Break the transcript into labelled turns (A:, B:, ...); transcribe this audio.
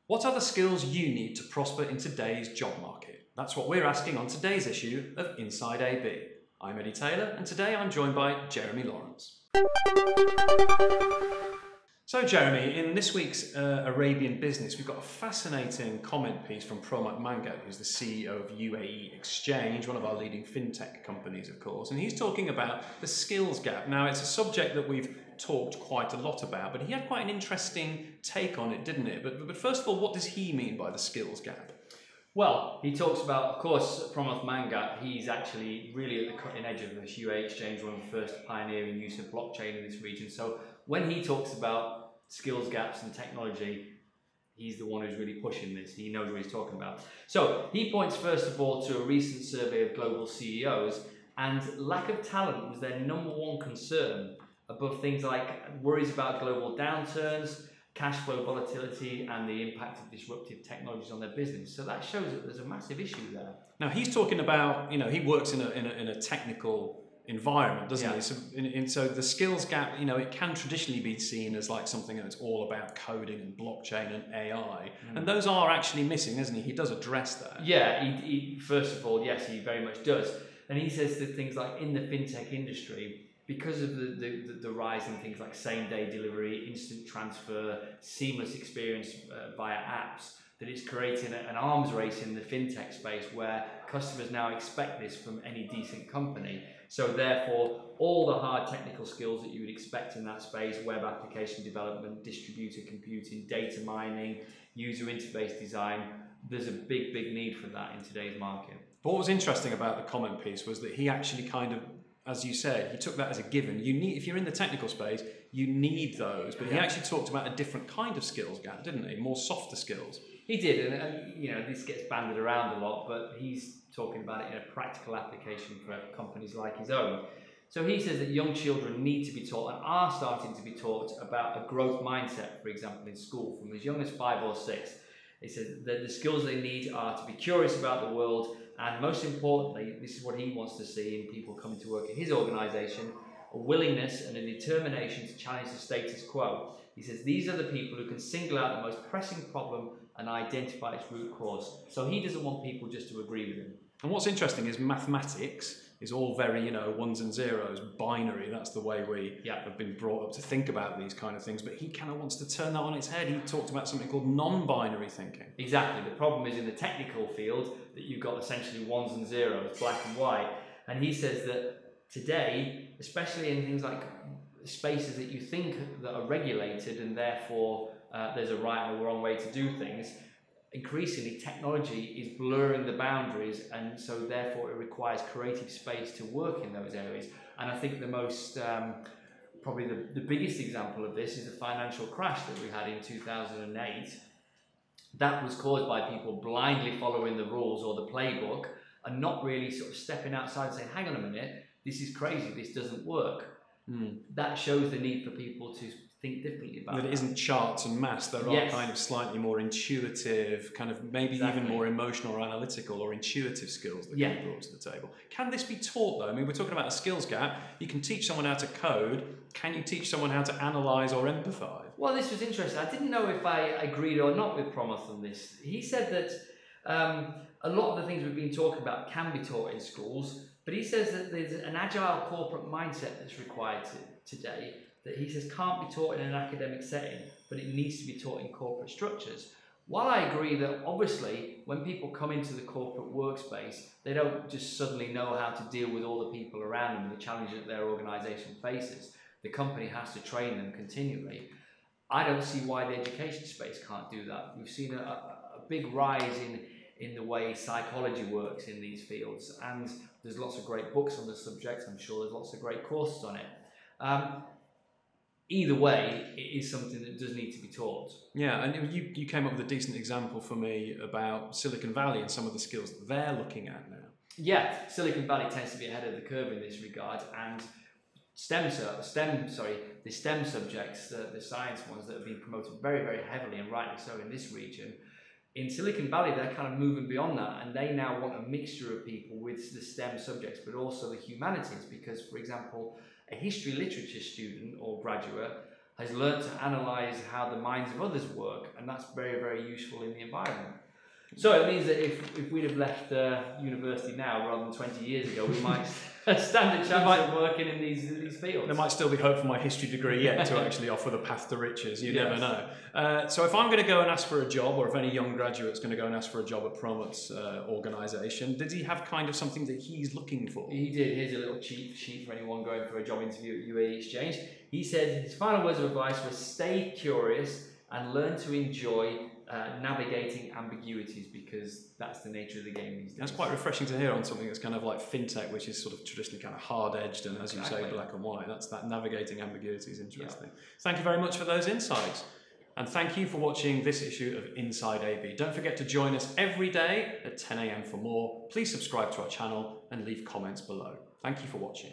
A: What are the skills you need to prosper in today's job market? That's what we're asking on today's issue of Inside AB. I'm Eddie Taylor, and today I'm joined by Jeremy Lawrence. So Jeremy, in this week's Arabian Business, we've got a fascinating comment piece from Promoth Manghat, who's the CEO of UAE Exchange, one of our leading fintech companies, of course, and he's talking about the skills gap. Now, it's a subject that we've talked quite a lot about, but he had quite an interesting take on it, didn't it? But first of all, what does he mean by the skills gap?
B: Well, he talks about, of course, Promoth Manghat, he's actually really at the cutting edge of this UAE Exchange, one of the first pioneering use of blockchain in this region. So when he talks about skills gaps and technology, he's the one who's really pushing this. He knows what he's talking about. So he points, first of all, to a recent survey of global CEOs, and lack of talent was their number one concern, above things like worries about global downturns, cash flow volatility, and the impact of disruptive technologies on their business. So that shows that there's a massive issue there.
A: Now he's talking about, he works in a technical environment, doesn't he? So the skills gap, it can traditionally be seen as like something that's all about coding and blockchain and AI, and those are actually missing, isn't he? He does address that.
B: Yeah, he first of all, yes, he very much does, and he says that things like in the fintech industry, because of the rise in things like same-day delivery, instant transfer, seamless experience via apps, that it's creating an arms race in the fintech space where customers now expect this from any decent company. So therefore, all the hard technical skills that you would expect in that space, web application development, distributed computing, data mining, user interface design, there's a big need for that in today's market.
A: But what was interesting about the comment piece was that he actually kind of, as you said, he took that as a given. If you're in the technical space, you need those. But he actually talked about a different kind of skills gap, didn't he? More softer skills.
B: He did, and this gets banded around a lot, but he's talking about it in a practical application for companies like his own. So he says that young children need to be taught, and are starting to be taught, about a growth mindset, for example, in school, from as young as 5 or 6. He says that the skills they need are to be curious about the world, and most importantly, this is what he wants to see in people coming to work at his organisation, a willingness and a determination to challenge the status quo. He says these are the people who can single out the most pressing problem and identify its root cause. So he doesn't want people just to agree with him.
A: And what's interesting is mathematics is all very, ones and zeros, binary. That's the way we have been brought up to think about these kind of things. But he kind of wants to turn that on its head. He talked about something called non-binary thinking.
B: Exactly. The problem is in the technical field that you've got essentially ones and zeros, black and white. And he says that today, especially in things like spaces that you think that are regulated and therefore there's a right and a wrong way to do things, increasingly technology is blurring the boundaries, and so therefore it requires creative space to work in those areas. And I think the most probably the biggest example of this is the financial crash that we had in 2008. That was caused by people blindly following the rules or the playbook and not really sort of stepping outside and saying, hang on a minute, this is crazy, this doesn't work. That shows the need for people to think differently about
A: that. It isn't charts and maths. There are kind of slightly more intuitive, kind of maybe even more emotional or analytical or intuitive skills that can be brought to the table. Can this be taught though? I mean, we're talking about a skills gap. You can teach someone how to code. Can you teach someone how to analyse or empathise?
B: Well, this was interesting. I didn't know if I agreed or not with Promoth on this. He said that a lot of the things we've been talking about can be taught in schools, but he says that there's an agile corporate mindset that's required today, that he says can't be taught in an academic setting, but it needs to be taught in corporate structures. While I agree that obviously when people come into the corporate workspace, they don't just suddenly know how to deal with all the people around them and the challenges that their organisation faces. The company has to train them continually. I don't see why the education space can't do that. We've seen a big rise in the way psychology works in these fields, and there's lots of great books on the subject. I'm sure there's lots of great courses on it. Either way, it is something that does need to be taught.
A: Yeah, and you came up with a decent example for me about Silicon Valley and some of the skills that they're looking at now.
B: Yeah, Silicon Valley tends to be ahead of the curve in this regard, and the STEM subjects, the science ones that have been promoted very heavily and rightly so in this region. In Silicon Valley, they're kind of moving beyond that, and they now want a mixture of people with the STEM subjects, but also the humanities, because, for example, a history literature student or graduate has learnt to analyse how the minds of others work, and that's very, very useful in the environment. So it means that if we'd have left university now rather than 20 years ago, we might stand a chance of working in these fields.
A: There might still be hope for my history degree yet to actually offer the path to riches. You never know. So if I'm going to go and ask for a job, or if any young graduate's going to go and ask for a job at Promoth's organisation, did he have kind of something that he's looking for?
B: He did. Here's a little cheat sheet for anyone going for a job interview at UAE Exchange. He said his final words of advice were stay curious and learn to enjoy navigating ambiguities, because that's the nature of the game these days.
A: That's quite refreshing to hear on something that's kind of like fintech, which is sort of traditionally kind of hard-edged and, as you say, black and white. That navigating ambiguity is interesting. Yeah. Thank you very much for those insights. And thank you for watching this issue of Inside AB. Don't forget to join us every day at 10 a.m. for more. Please subscribe to our channel and leave comments below. Thank you for watching.